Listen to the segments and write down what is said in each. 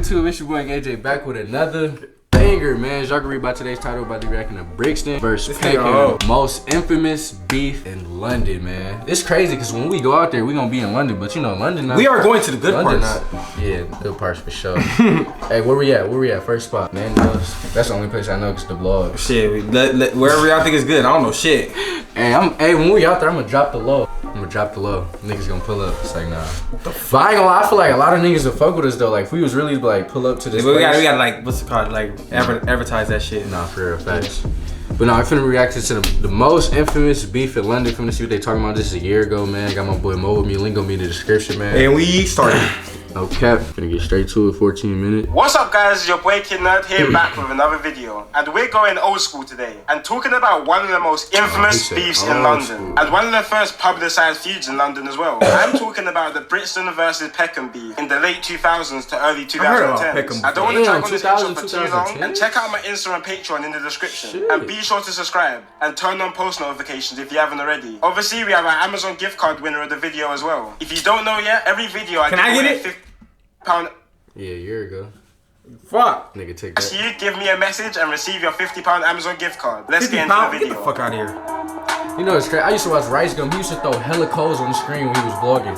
YouTube? It's your boy YvngAjay back with another banger, man. Y'all can read about today's title about the reacting to Brixton versus Peckham. Most infamous beef in London, man. It's crazy because when we go out there, we gonna be in London, but you know, London. We are going to the good London parts. Yeah, good parts for sure. Hey, where we at? Where we at? First spot, man. That's the only place I know because the vlog. Shit, wherever y'all think is good, I don't know shit. Hey, when we out there, I'm gonna drop the low. Niggas gonna pull up. It's like, nah. But I ain't gonna lie, I feel like a lot of niggas will fuck with us though. Like, if we was really like pull up to this place. We gotta like, what's it called? Like, advertise that shit. Nah, for real, facts. But no, I'm finna react to the most infamous beef in London. Finna see what they talking about. This is a year ago, man. Got my boy Mo with me. Link gonna be in the description, man. And we started. No cap. Finna get straight to it. 14 minutes. What's up, guys? It's your boy Kid Nerd here back with another video, and we're going old school today and talking about one of the most infamous beefs in London and one of the first publicized feuds in London as well. I'm talking about the Brixton versus Peckham beef in the late 2000s to early 2010s. I don't want to drag on this intro for too long, and check out my Insta and Patreon in the description. And be sure to subscribe and turn on post notifications if you haven't already. Obviously, we have our Amazon gift card winner of the video as well. If you don't know yet, every video I get it? £50. Yeah, a year ago. Fuck. Nigga, take that. You give me a message and receive your £50 Amazon gift card. Let's get into the video. Get the fuck out of here. You know, it's crazy. I used to watch Rice Gum. He used to throw hella codes on the screen when he was vlogging.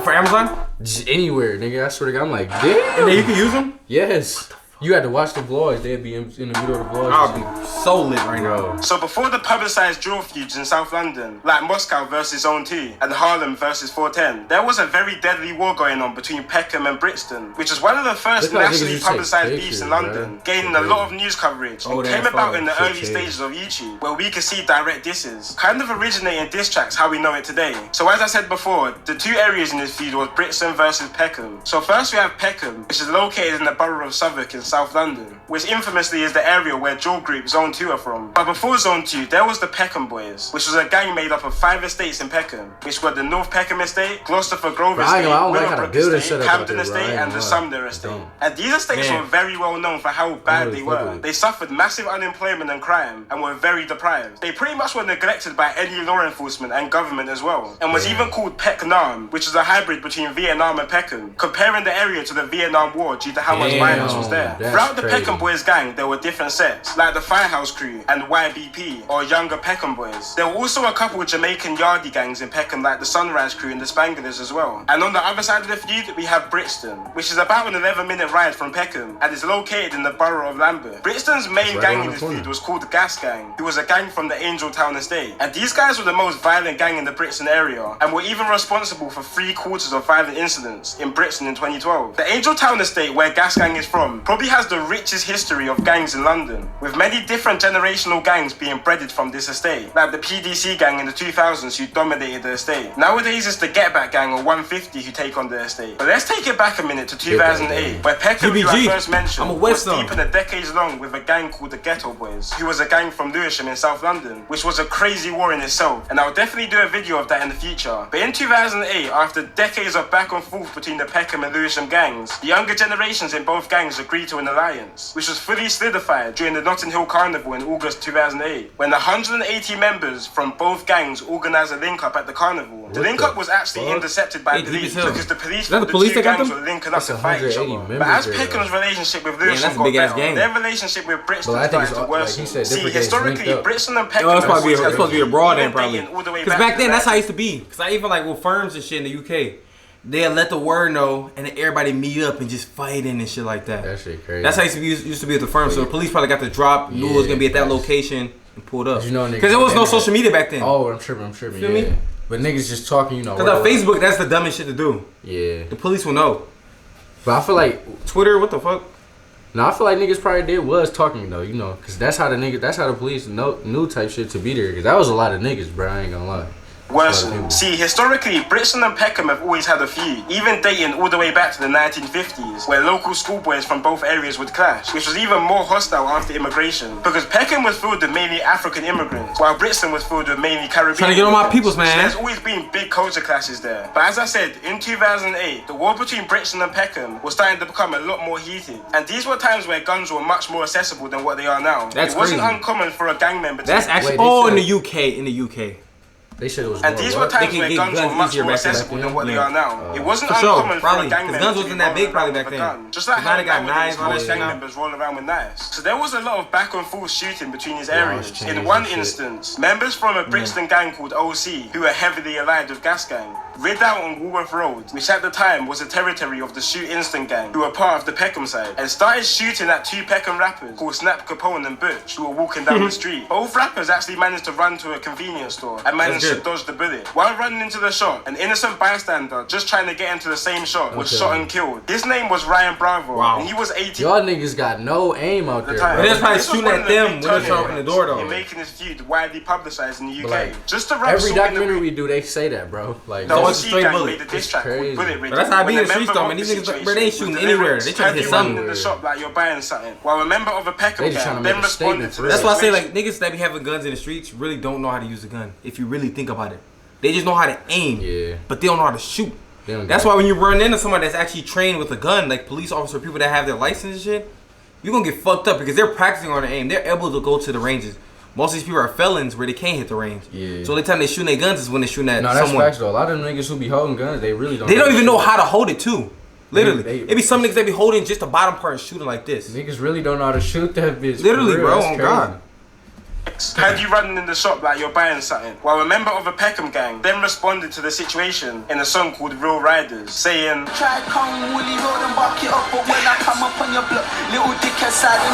For Amazon? Just anywhere, nigga. I swear to God, I'm like, damn. And then you can use them? Yes. You had to watch the vlogs. They'd be in the middle of the vlogs. I'll be so lit right now. So before the publicized drill feuds in South London, like Moscow versus Zone 2 and Harlem versus 410, there was a very deadly war going on between Peckham and Brixton, which is one of the first nationally publicized beefs in London, gaining a lot of news coverage, and came about in the early stages of YouTube, where we could see direct disses, kind of originating diss tracks how we know it today. So as I said before, the two areas in this feud was Brixton versus Peckham. So first we have Peckham, which is located in the borough of Southwark in South London, which infamously is the area where drill group Zone 2 are from. But before Zone 2, there was the Peckham Boys, which was a gang made up of 5 estates in Peckham, which were the North Peckham Estate, Gloucester Grove Estate, Willowbrook Estate, Camden Estate, and the Sumner Estate. And these estates were very well known for how bad they were. They suffered massive unemployment and crime, and were very deprived. They pretty much were neglected by any law enforcement and government as well, and was even called Peckham, which is a hybrid between Vietnam and Peckham, comparing the area to the Vietnam War due to how much violence was there. Throughout the Peckham Boys gang, there were different sets, like the Firehouse Crew and YBP, or Younger Peckham Boys. There were also a couple of Jamaican yardie gangs in Peckham, like the Sunrise Crew and the Spanglers as well. And on the other side of the feud, we have Brixton, which is about an 11-minute ride from Peckham, and is located in the borough of Lambeth. Brixton's main gang in this feud was called the Gas Gang, who was a gang from the Angel Town Estate. And these guys were the most violent gang in the Brixton area, and were even responsible for 3/4 of violent incidents in Brixton in 2012. The Angel Town Estate, where Gas Gang is from, probably has the richest history of gangs in London, with many different generational gangs being bred from this estate, like the PDC gang in the 2000s who dominated the estate. Nowadays it's the Get Back gang or 150 who take on the estate. But let's take it back a minute to 2008, where Peckham, who I first mentioned, was deep in a decades long with a gang called the Ghetto Boys, who was a gang from Lewisham in South London, which was a crazy war in itself, and I'll definitely do a video of that in the future. But in 2008, after decades of back and forth between the Peckham and Lewisham gangs, the younger generations in both gangs agreed to an alliance, which was fully solidified during the Notting Hill Carnival in August 2008, when 180 members from both gangs organised a link-up at the carnival. The link-up was actually intercepted by police because the police thought the two gangs were linking up to fight each other. But as Peckham's relationship with Lewisham got better, their relationship with Brixton started to worsen. See, historically, Brixton and Peckham it's supposed to be abroad then probably. Because back then, that's how it used to be. Because I even like with firms and shit in the UK, they'll let the word know and then everybody meet up and just fighting and shit like that. That shit crazy. That's how it used to be at the firm. So the police probably got the drop, knew it was gonna be at that location and pulled up. Because there was no social media back then. Oh, I'm tripping. Feel me? But niggas just talking, you know. Because on Facebook, that's the dumbest shit to do. Yeah. The police will know. But I feel like Twitter, what the fuck? No, I feel like niggas probably was talking though, you know, because that's how the police knew type shit to be there. Because that was a lot of niggas, bro. I ain't gonna lie. Worsen. See, historically, Brixton and Peckham have always had a feud, even dating all the way back to the 1950s, where local schoolboys from both areas would clash, which was even more hostile after immigration, because Peckham was filled with mainly African immigrants, while Brixton was filled with mainly Caribbean. Trying to get on my peoples, man. So there's always been big culture clashes there. But as I said, in 2008, the war between Brixton and Peckham was starting to become a lot more heated, and these were times where guns were much more accessible than what they are now. That's it wasn't crazy. uncommon for a gang member to... That's actually... in the UK. They said it was And more these what? were times where get guns were guns much easier more back then. accessible than what they are now. It wasn't For sure, uncommon for probably, a gang 'cause member guns to wasn't be that big rolling probably around back with a then. gun. Just like Now how they got nowadays knives, most gang yeah. members roll around with knives. So there was a lot of back and forth shooting between these areas. chains In one and shit. instance, members from a Brixton gang called OC, who were heavily allied with Gas Gang, rid out on Woolworth Road, which at the time was a territory of the Shoot Instant Gang, who were part of the Peckham side, and started shooting at two Peckham rappers called Snap Capone and Butch, who were walking down the street. Both rappers actually managed to run to a convenience store and managed to dodge the bullet. While running into the shot, an innocent bystander just trying to get into the same shot was shot and killed. His name was Ryan Bravo, and he was 18. Y'all niggas got no aim out there, But bro. that's probably shooting at them when they're opening the door, though. In making this feud widely publicized in the UK. Like, Just to rub every salt in the documentary wound. we do, they say that, bro. Like, The No, OC it's a straight gang bullet. made a diss track crazy. called Bullet Ridge. But that's how I be in the When a streets, member though, of man. the These niggas, situation bro, they ain't was shooting delivering, anywhere. They trying to hit "Have you run something. in the shop like you're buying something?" While a member of a Peckham They just trying gang to then make a responded statement to for the That's why I say, situation. like, niggas that be having guns in the streets really don't know how to use a gun. If you really think about it, they just know how to aim, Yeah. but they don't know how to shoot. They don't That's got why when you run into somebody that's actually trained with a gun, like police officer, people that have their license and shit, you're gonna get fucked up because they're practicing on their aim. They're able to go to the ranges. Most of these people are felons where they can't hit the range. Yeah. So the time they shooting their guns is when they shooting at No, that's someone. facts though. A lot of them niggas who be holding guns, they really don't. They don't even know shoot. how to hold it too. Literally, They- it be some niggas that be holding just the bottom part and shooting like this. Niggas really don't know how to shoot that bitch. Literally, for real. bro, That's on crazy. God. Had you running in the shop like you're buying something? While a member of a Peckham gang then responded to the situation in a song called Real Riders, saying, Try come Woolly Road and back it up, but when I come up on your block, little dickhead side, you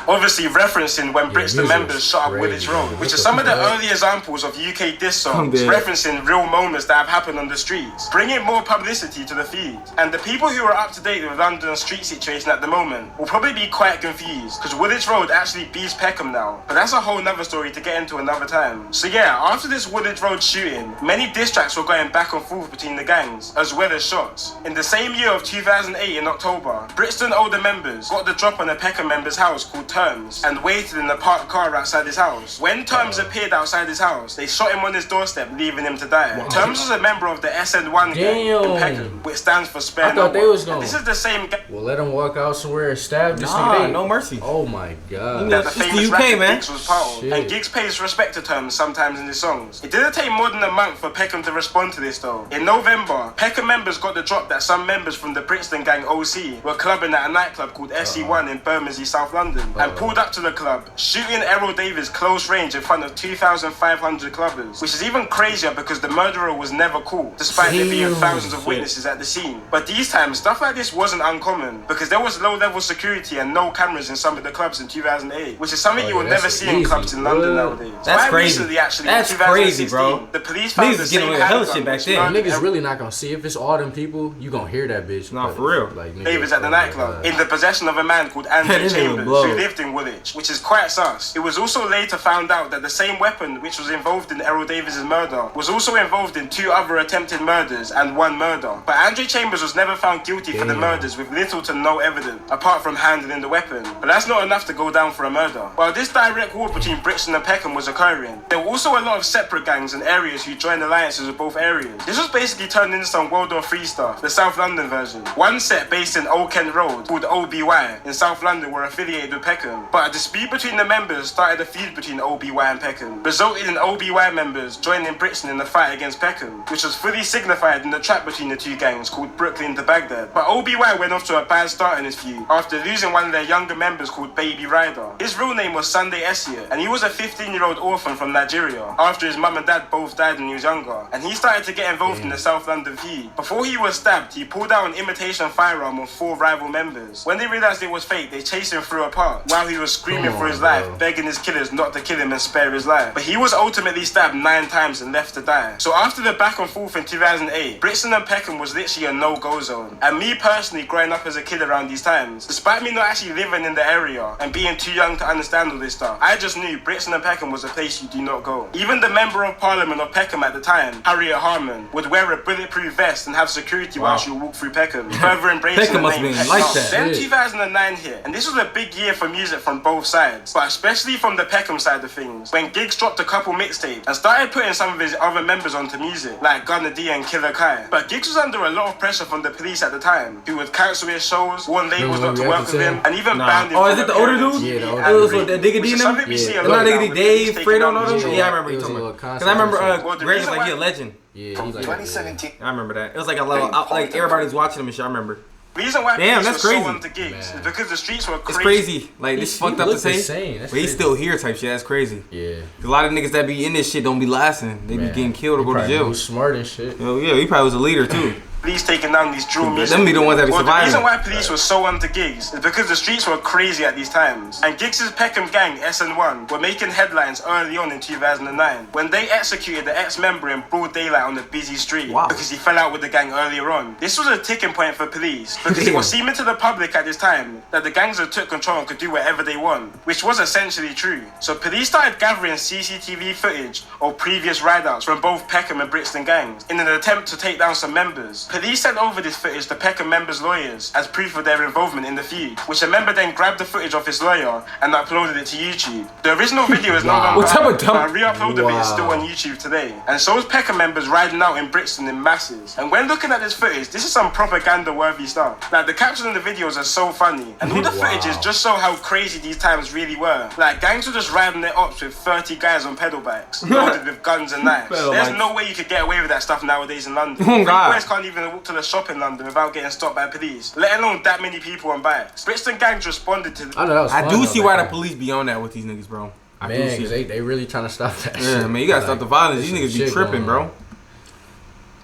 know. obviously referencing when Brixton music members is shot up crazy, Woolwich Road, man. which What are some of the the fuck? early examples of UK diss songs dead. referencing real moments that have happened on the streets, bringing more publicity to the feud. And the people who are up to date with London's street situation at the moment will probably be quite confused, because Woolwich Road actually beats Peckham now, but that's a whole nother story to get into another time. So yeah, after this Woolwich Road shooting, many diss tracks were going back and forth between the gangs, as well as shots. In the same year of 2008 in October, Brixton older members got the drop on a Peckham member's house called Terms, and waited in the parked car outside his house. When Terms appeared outside his house, they shot him on his doorstep, leaving him to die. Terms was a member of the SN1 gang in Damn. Peckham, which stands for Spare I thought No they One. was gonna- And this is the same gang Well, let him walk out somewhere and stab this Nah, nigga. no mercy. Oh my god. that the It's the famous UK, rapper man. Giggs was part of. Shit. And Giggs pays respect to Terms sometimes in his songs. It didn't take more than a month for Peckham to respond to this though. In November, Peckham members got the drop that some members from the Brixton gang OC were clubbing at a nightclub called SE1 in Bermondsey, South London, and pulled up to the club, shooting Errol Davis close range in front of 2,500 clubbers, which is even crazier because the murderer was never caught, despite there being Damn. thousands of witnesses at the scene. But these times, stuff like this wasn't uncommon because there was low-level security and no cameras in some of the clubs in 2008, which is something you will that's never see in easy, clubs in bro. London nowadays. That's Quite crazy. recently, actually, That's in 2016, crazy, bro. the police found Niggas the was getting same away with hella handgun shit back which then. murdered Niggas Errol really not gonna see if it's all them people. You gonna hear that bitch. Nah, but, for real. Like, nigga, Davis at the oh my nightclub God. in the possession of a man called Andrew That nigga Chambers blow. who lived in Woolwich, which is quite sus. It was also later found out that the same weapon which was involved in Errol Davis's murder was also involved in 2 other attempted murders and 1 murder. But Andrew Chambers was never found guilty for the Damn. murders with little to no evidence apart from handling the weapon. But that's not enough to go down for a murder. While this direct war between Brixton and Peckham was occurring, there were also a lot of separate gangs and areas who joined alliances with both areas. This was basically turned into some World War III stuff, the South London version. One set based in Old Kent Road called OBY in South London were affiliated with Peckham, but a dispute between the members started a feud between OBY and Peckham, resulted in OBY members joining Brixton in the fight against Peckham, which was fully signified in the track between the two gangs called Brooklyn to Baghdad. But OBY went off to a bad start in this feud after losing one of their younger members called Baby Ryder. His real name was Sunday Essia, and he was a 15-year-old orphan from Nigeria after his mum and dad both died when he was younger, and he started to get involved in the South London feud. Before he was stabbed, he pulled out an imitation firearm on 4 rival members. When they realized it was fake, they chased him through a park while he was screaming for his life, begging his killers not to kill him and spare his life. But he was ultimately stabbed 9 times and left to die. So after the back and forth in 2008, Brixton and Peckham was literally a no-go zone. And me personally, growing up as a kid around these times, despite me not actually living in the area and being too young to understand all this stuff, I just knew Brixton and Peckham was a place you do not go. Even the Member of Parliament of Peckham at the time, Harriet Harman, would wear a bulletproof vest and have security while she would walk through Peckham, further embracing Peckham the must name be Peckham. like that. Then Shit. 2009 hit, and this was a big year for music music from both sides, but especially from the Peckham side of things, when Giggs dropped a couple mixtapes and started putting some of his other members onto music, like Gunna D and Killer Kai. But Giggs was under a lot of pressure from the police at the time, who would cancel his shows, warn labels not to work with him, and even banned him. Oh, is it the older dude? Yeah, the older dude. It was with that Digga D and them? Yeah. Not Digga D, Dave, Fredo, and all them? Yeah, I remember you talking about. Because I remember Greg was like, he a legend. Yeah, From he like 2017. I remember that. It was like a level, like everybody's watching him and shit, I remember. The reason why Damn, police that's were crazy. so onto Giggs is because the streets were It's crazy. crazy. Like, this He fucked up to looks say. insane. That's But he's crazy. still here type shit. That's crazy. Yeah. A lot of niggas that be in this shit don't be lasting. They be getting killed or go to jail. He was smart and shit. Oh, yeah, he probably was a leader too. Police taking down these drill music. Them be the ones that be The surviving. reason why police were so onto Giggs is because the streets were crazy at these times. And Giggs' Peckham gang, SN1, were making headlines early on in 2009 when they executed the ex-member in broad daylight on a busy street because he fell out with the gang earlier on. This was a ticking point for police because it was seeming to the public at this time that the gangs had took control and could do whatever they want, which was essentially true. So police started gathering CCTV footage of previous ride-outs from both Peckham and Brixton gangs in an attempt to take down some members. Police sent over this footage to Peckham members' lawyers as proof of their involvement in the feud, which a member then grabbed the footage off his lawyer and uploaded it to YouTube. The original video is no longer up, but a re-upload of it is still on YouTube today. And so is Peckham members riding out in Brixton in masses. And when looking at this footage, this is some propaganda-worthy stuff. Like, the captions in the videos are so funny, and all the footages just show how crazy these times really were. Like, gangs were just riding their ops with 30 guys on pedal bikes, loaded with guns and knives. There's no way you could get away with that stuff nowadays in London. Boys can't even walk to the shop in London without getting stopped by police, let alone that many people on bikes. Brixton gangs responded to I do see why the police be on that with these niggas, bro. I do see Man, they really trying to stop that shit. Yeah, man, you gotta stop the violence. These niggas be tripping, bro.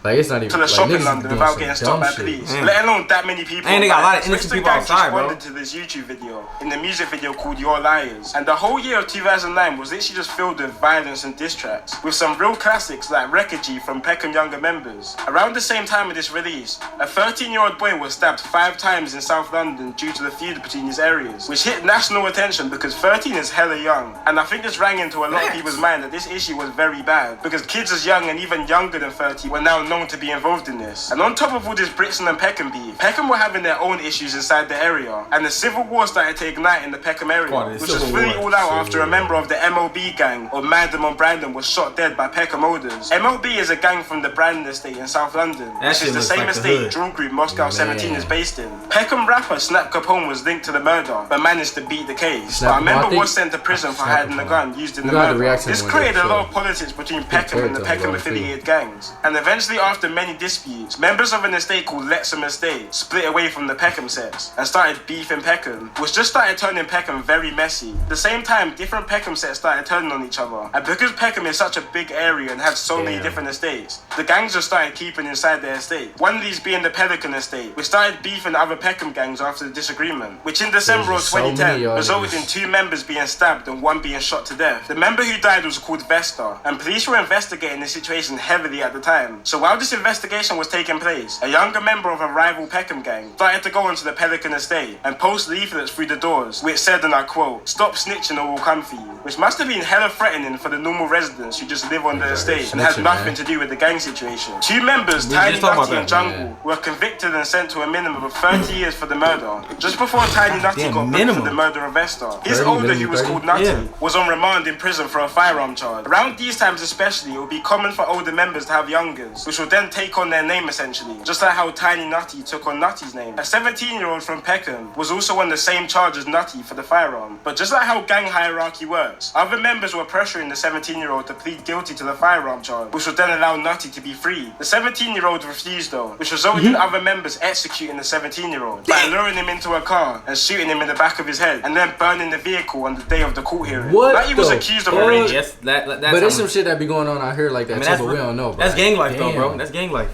Like, it's not even to the like, shop in niggas London doing without some getting dumb stopped by shit. police, Man. let alone that many people. And they got a lot of bikes. innocent Brixton people gangs outside, bro. responded to this YouTube video in the music video called Your Liars, and the whole year of 2009 was literally just filled with violence and diss tracks, with some real classics like Wreckage from Peckham younger members. Around the same time of this release, a 13-year-old boy was stabbed 5 times in South London due to the feud between these areas, which hit national attention because 13 is hella young, and I think this rang into a lot of people's mind that this issue was very bad because kids as young and even younger than 30 were now known to be involved in this. And on top of all this Brixton and Peckham beef, Peckham were having their own issues inside the area, and the civil war started to ignite in the Peckham area, which was fully all out after a member of the MLB gang, or Mandem on Brandon, was shot dead by Peckham Olders. MLB is a gang from the Brandon estate in South London, which is the same estate drill group Moscow 17 is based in. Peckham rapper Snap Capone was linked to the murder, but managed to beat the case. But a member was sent to prison for hiding a gun used in the murder. This created a lot of politics between Peckham and the Peckham affiliated gangs, and eventually after many disputes, members of an estate called Lexham Estate split away from the Peckham sets and started beefing Peckham, which just started turning Peckham very messy. At the same time, different Peckham sets started turning on each other, and because Peckham is such a big area and has so many different estates, the gangs just started keeping inside their estate. One of these being the Pelican estate, which started beefing other Peckham gangs after the disagreement, which in December of 2010 resulted in 2 members being stabbed and 1 being shot to death. The member who died was called Vesta, and police were investigating the situation heavily at the time. So while this investigation was taking place, a younger member of a rival Peckham gang started to go onto the Pelican estate and post leaflets through the doors which said, and I quote, "Stop snitching or we'll come for you," which must have been hella threatening for the normal residents who just live on the estate and had nothing to do with the gang situation. 2 members, Tiny Nutty and Jungle, were convicted and sent to a minimum of 30 years for the murder, just before Tiny Nutty got booked for the murder of Vesta. His older, who was called Nutty, was on remand in prison for a firearm charge. Around these times especially, it would be common for older members to have youngers, which would then take on their name essentially, just like how Tiny Nutty took on Nutty's name. A 17-year-old from Peckham was also on the same charge as Nutty for the firearm, but just like how gang hierarchy works, other members were pressuring the 17-year-old to plead guilty to the firearm charge, which would then allow Nutty to be free. The 17-year-old refused though, which resulted in other members executing the 17-year-old by luring him into a car and shooting him in the back of his head, and then burning the vehicle on the day of the court hearing. Nutty was accused of arranging. Yes, but there's some shit that be going on out here like that, too, but we don't know. That's gang life though, bro. That's gang life.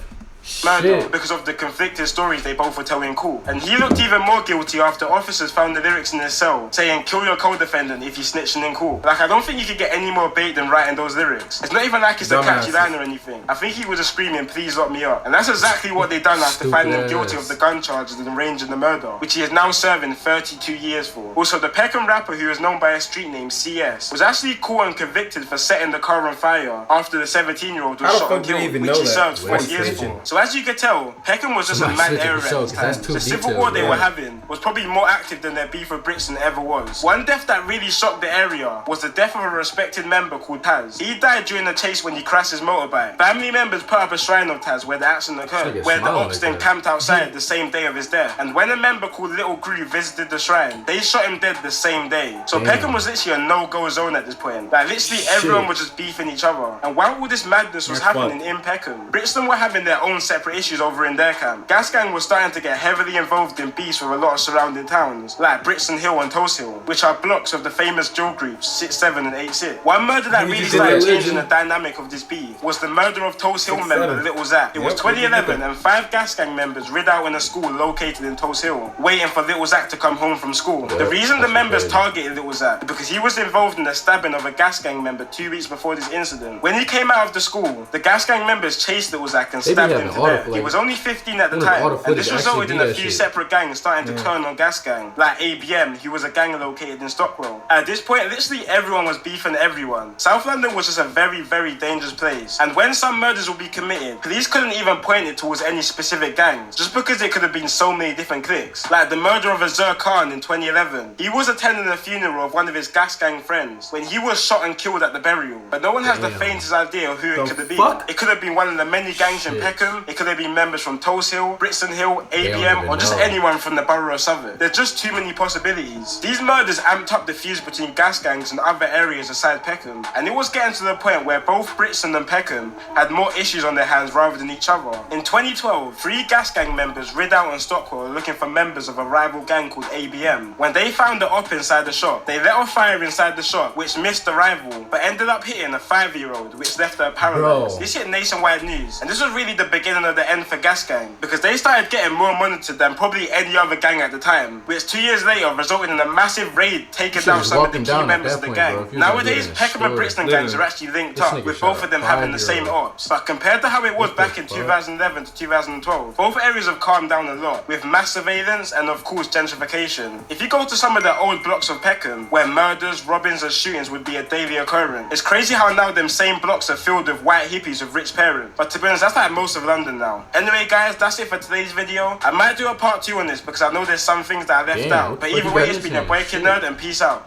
Murder because of the conflicting stories they both were telling in court. And he looked even more guilty after officers found the lyrics in his cell saying, "Kill your co-defendant if you're snitching in court." Like, I don't think you could get any more bait than writing those lyrics. It's not even like it's a catchy line or anything. I think he was just screaming, "Please lock me up." And that's exactly what they done after finding him guilty of the gun charges and arranging the murder, which he is now serving 32 years for. Also, the Peckham rapper, who is known by a street name CS, was actually caught and convicted for setting the car on fire after the 17-year-old was shot and killed, which he served 4 years for. So So as you could tell, Peckham was just a mad area at this time. The civil war they were having was probably more active than their beef with Brixton ever was. One death that really shocked the area was the death of a respected member called Taz. He died during a chase when he crashed his motorbike. Family members put up a shrine of Taz where the accident occurred, where the ops then camped outside the same day of his death. And when a member called Little Groove visited the shrine, they shot him dead the same day. So Peckham was literally a no-go zone at this point. Like literally everyone was just beefing each other. And while all this madness was happening in Peckham, Brixton were having their own separate issues over in their camp. Gas Gang was starting to get heavily involved in beefs with a lot of surrounding towns, like Brixton Hill and Toast Hill, which are blocks of the famous drill groups 6-7 and 8-6. One murder that really started changing the dynamic of this beef was the murder of Toast Hill member Little Zach. It was 2011 and 5 Gas Gang members rid out in a school located in Toast Hill, waiting for Little Zach to come home from school. The reason the members targeted Little Zach because he was involved in the stabbing of a Gas Gang member 2 weeks before this incident. When he came out of the school, the Gas Gang members chased Little Zach and stabbed him to death. He was only 15 at the time, and this resulted in a few separate gangs starting to turn on Gas Gang, like ABM, who was a gang located in Stockwell. At this point, literally everyone was beefing everyone. South London was just a very, very dangerous place, and when some murders would be committed, police couldn't even point it towards any specific gangs, just because it could have been so many different cliques. Like the murder of Azur Khan in 2011. He was attending the funeral of one of his Gas Gang friends when he was shot and killed at the burial, but no one has the faintest idea of who it could have been. It could have been one of the many gangs in Peckham, it could have been members from Toast Hill, Brixton Hill, ABM, or just anyone from the borough of Southwark. There's just too many possibilities. These murders amped up the fuse between gas gangs and other areas aside Peckham, and it was getting to the point where both Brixton and Peckham had more issues on their hands rather than each other. In 2012, 3 gas gang members rid out on Stockwell looking for members of a rival gang called ABM. When they found the op inside the shop, they let off fire inside the shop, which missed the rival, but ended up hitting a 5-year-old, which left her paralyzed. This hit nationwide news, and this was really the beginning of the end for Gas Gang, because they started getting more monitored than probably any other gang at the time, which 2 years later resulted in a massive raid taking down some of the key members of the gang. Nowadays, Peckham and Brixton gangs are actually linked up, with both of them having the same ops, but compared to how it was back in 2011 to 2012, both areas have calmed down a lot, with mass surveillance and of course gentrification. If you go to some of the old blocks of Peckham, where murders, robbings and shootings would be a daily occurrence, it's crazy how now them same blocks are filled with white hippies with rich parents. But to be honest, that's like most of London now. Anyway guys, that's it for today's video. I might do a part 2 on this because I know there's some things that I left out. But either way, it's been your boy Kid Nerd and peace out.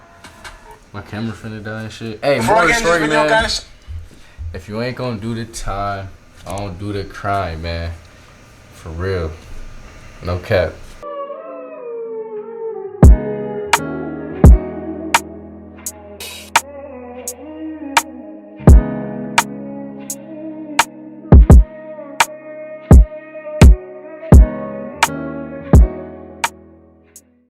My camera finna die and shit. Hey, more of the story, video, man. Guys, if you ain't gonna do the time, I don't do the crime, man. For real. No cap.